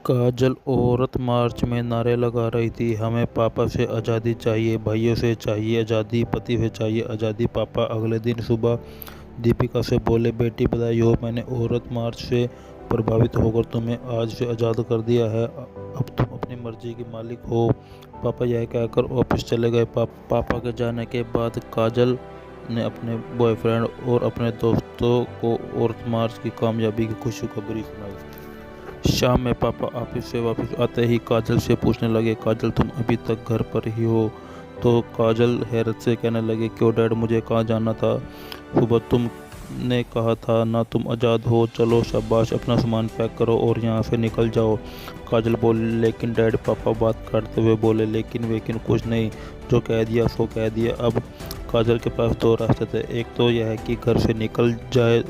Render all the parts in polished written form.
काजल औरत मार्च में नारे लगा रही थी, हमें पापा से आज़ादी चाहिए, भाइयों से चाहिए आज़ादी, पति से चाहिए आज़ादी। पापा अगले दिन सुबह दीपिका से बोले, बेटी बधाई हो, मैंने औरत मार्च से प्रभावित होकर तुम्हें आज से आज़ाद कर दिया है, अब तुम अपनी मर्जी की मालिक हो। पापा यह कहकर ऑफिस चले गए। पापा के जाने के बाद काजल ने अपने बॉयफ्रेंड और अपने दोस्तों को औरत मार्च की कामयाबी की खुशखबरी सुनाई। शाम में पापा ऑफिस से वापस आते ही काजल से पूछने लगे, काजल तुम अभी तक घर पर ही हो? तो काजल हैरत से कहने लगे, क्यों डैड, मुझे कहाँ जाना था? सुबह तुमने कहा था ना तुम आज़ाद हो, चलो शाबाश, अपना सामान पैक करो और यहाँ से निकल जाओ। काजल बोले, लेकिन डैड। पापा बात काटते हुए बोले, लेकिन कुछ नहीं, जो कह दिया सो कह दिया। अब काजल के पास दो रास्ते थे, एक तो यह है कि घर से निकल जाए,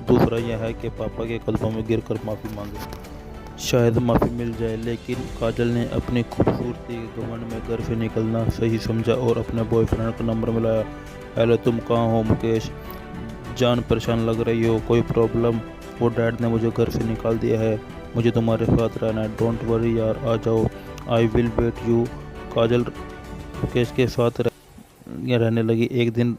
दूसरा यह है कि पापा के कदमों में गिरकर माफ़ी मांगे, शायद माफ़ी मिल जाए। लेकिन काजल ने अपनी खूबसूरती के घमंड में घर से निकलना सही समझा और अपने बॉयफ्रेंड का नंबर मिलाया। हेलो, तुम कहाँ हो? मुकेश, जान परेशान लग रही हो, कोई प्रॉब्लम? वो डैड ने मुझे घर से निकाल दिया है, मुझे तुम्हारे साथ रहना है, डोंट वरी यार, आ जाओ, आई विल वेट यू। काजल मुकेश के साथ रहने लगी। एक दिन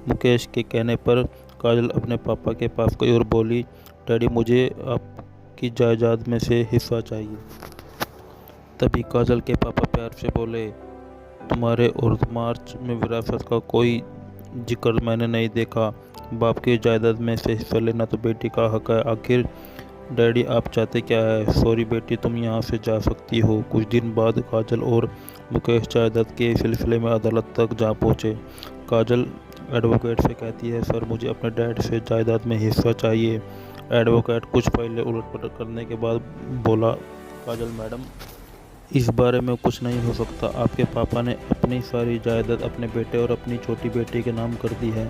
मुकेश के कहने पर काजल अपने पापा के पास गई और बोली, डैडी मुझे आपकी जायदाद में से हिस्सा चाहिए। तभी काजल के पापा प्यार से बोले, तुम्हारे और मार्च में विरासत का कोई जिक्र मैंने नहीं देखा, बाप की जायदाद में से हिस्सा लेना तो बेटी का हक है, आखिर डैडी आप चाहते क्या है? सॉरी बेटी, तुम यहाँ से जा सकती हो। कुछ दिन बाद काजल और मुकेश जायदाद के सिलसिले में अदालत तक जा पहुँचे। काजल एडवोकेट से कहती है, सर मुझे अपने डैड से जायदाद में हिस्सा चाहिए। एडवोकेट कुछ फाइलें उलट-पलट करने के बाद बोला, काजल मैडम, इस बारे में कुछ नहीं हो सकता, आपके पापा ने अपनी सारी जायदाद अपने बेटे और अपनी छोटी बेटी के नाम कर दी है।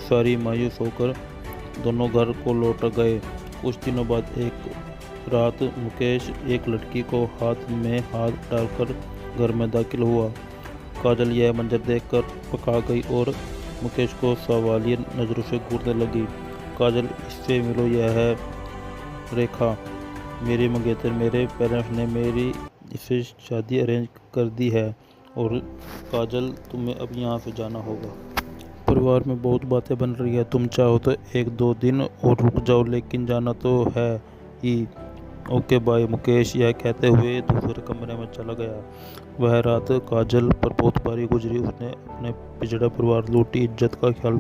सारी मायूस होकर दोनों घर को लौट गए। कुछ दिनों बाद एक रात मुकेश एक लड़की को हाथ में हाथ डालकर घर में दाखिल हुआ। काजल यह मंजर देखकर पका गई और मुकेश को सवालिया नज़रों से घूरने लगी। काजल, इससे मिलो, यह है रेखा, मेरी मंगेतर, मेरे पेरेंट्स ने मेरी इससे शादी अरेंज कर दी है और काजल तुम्हें अब यहाँ से जाना होगा। परिवार में बहुत बातें बन रही है, तुम चाहो तो एक दो दिन और रुक जाओ, लेकिन जाना तो है ही। Okay bye. मुकेश यह कहते हुए दूसरे कमरे में चला गया। वह रात काजल पर बहुत भारी गुजरी। उसने अपने पिछड़ा परिवार, लूटी इज्जत का ख्याल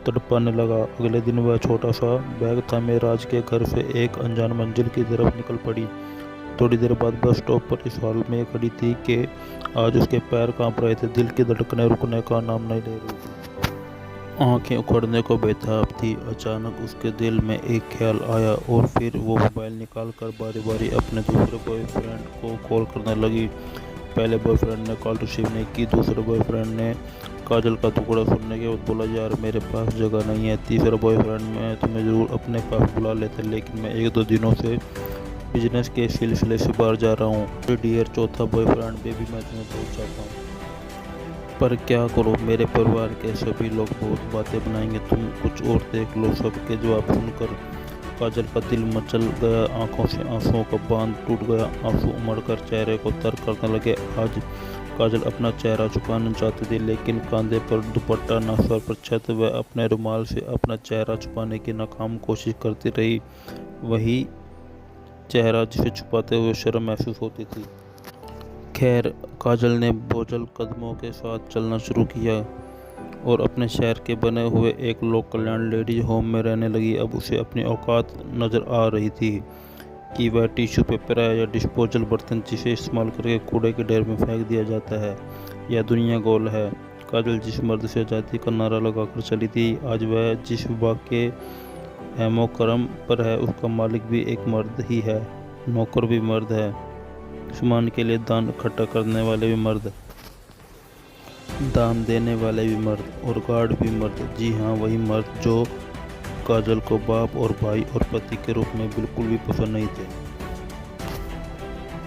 तड़पाने लगा। अगले दिन वह छोटा सा बैग थामे राज के घर से एक अनजान मंजिल की तरफ निकल पड़ी। थोड़ी देर बाद बस स्टॉप पर इस हाल में खड़ी थी कि आज उसके पैर कांप रहे थे, दिल की धड़कनें रुकने का नाम नहीं ले रही थी, आंखें उखड़ने को बेताब थी। अचानक उसके दिल में एक ख्याल आया और फिर वो मोबाइल निकाल कर बारी बारी अपने दूसरे बॉयफ्रेंड को कॉल करने लगी। पहले बॉयफ्रेंड ने कॉल रिसीव नहीं की, दूसरे बॉयफ्रेंड ने काजल का टुकड़ा सुनने के बाद बोला, यार मेरे पास जगह नहीं है। तीसरा बॉयफ्रेंड, मैं तुम्हें ज़रूर अपने पास बुला लेते, लेकिन मैं एक दो दिनों से बिजनेस के सिलसिले से बाहर जा रहा हूँ। डियर चौथा बॉयफ्रेंड, बेबी मैं तुम्हें बहुत चाहता हूँ, पर क्या करो, मेरे परिवार के सभी लोग बहुत बातें बनाएंगे, तुम कुछ और देख लो। सबके जवाब सुनकर काजल का दिल मचल गया, आंखों से आंसुओं का बांध टूट गया, आंसू उमड़कर चेहरे को तर करने लगे। आज काजल अपना चेहरा छुपाना चाहती थी, लेकिन कंधे पर दुपट्टा, न सर पर छत, वह अपने रुमाल से अपना चेहरा छुपाने की नाकाम कोशिश करती रही। वही चेहरा जिसे छुपाते हुए शर्म महसूस होती थी। खैर, काजल ने बोझल कदमों के साथ चलना शुरू किया और अपने शहर के बने हुए एक लोक कल्याण लेडीज होम में रहने लगी। अब उसे अपनी औकात नज़र आ रही थी कि वह टिश्यू पेपर है या डिस्पोजल बर्तन जिसे इस्तेमाल करके कूड़े के ढेर में फेंक दिया जाता है, यह दुनिया गोल है। काजल जिस मर्द से आज़ादी का नारा लगाकर चली थी, आज वह जिस विभाग के हेमोक्रम पर है उसका मालिक भी एक मर्द ही है, नौकर भी मर्द है, सामान के लिए दान इकट्ठा करने वाले भी मर्द, दान देने वाले भी मर्द और गार्ड भी मर्द। जी हाँ, वही मर्द जो काजल को बाप और भाई और पति के रूप में बिल्कुल भी पसंद नहीं थे।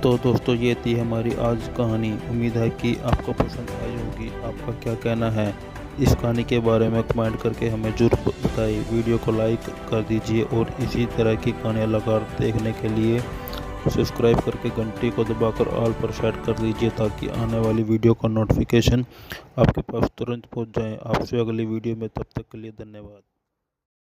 तो दोस्तों, ये थी हमारी आज कहानी। उम्मीद है कि आपको पसंद आई होगी। आपका क्या कहना है इस कहानी के बारे में कमेंट करके हमें जरूर बताइए। वीडियो को लाइक कर दीजिए और इसी तरह की कहानियाँ लगातार देखने के लिए सब्सक्राइब करके घंटी को दबाकर ऑल पर सेट कर दीजिए ताकि आने वाली वीडियो का नोटिफिकेशन आपके पास तुरंत पहुंच जाए। आपसे अगली वीडियो में, तब तक के लिए धन्यवाद।